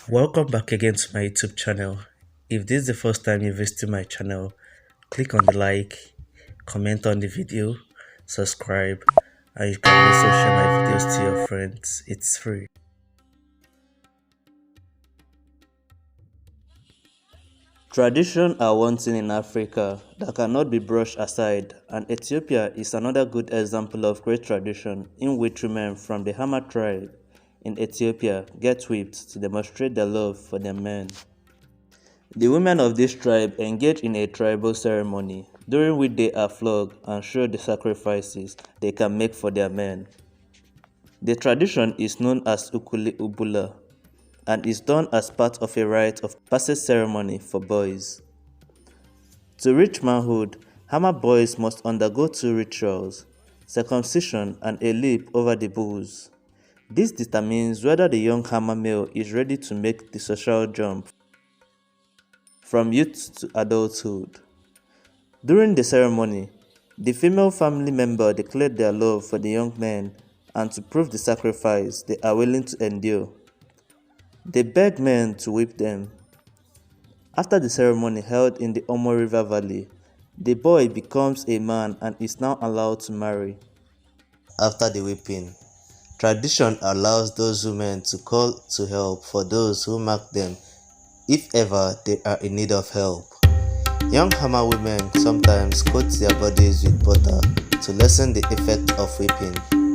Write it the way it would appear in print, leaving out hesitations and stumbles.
Welcome back again to my YouTube channel. If this is the first time you visit my channel, click on the like, comment on the video, subscribe, and you can also share my videos to your friends. It's free. Traditions are one thing in Africa that cannot be brushed aside, and Ethiopia is another good example of great tradition in which women from the Hamar tribe in Ethiopia get whipped to demonstrate their love for their men. The women of this tribe engage in a tribal ceremony during which they are flogged and show the sacrifices they can make for their men. The tradition is known as Ukuli Bula and is done as part of a rite of passage ceremony for boys. To reach manhood, Hammer boys must undergo two rituals, circumcision and a leap over the bulls. This determines whether the young Hammer male is ready to make the social jump from youth to adulthood. During the ceremony, the female family member declared their love for the young men and to prove the sacrifice they are willing to endure. They beg men to whip them. After the ceremony held in the Omo River Valley, the boy becomes a man and is now allowed to marry. After the whipping, tradition allows those women to call to help for those who mark them if ever they are in need of help. Young Hammer women sometimes coat their bodies with butter to lessen the effect of whipping.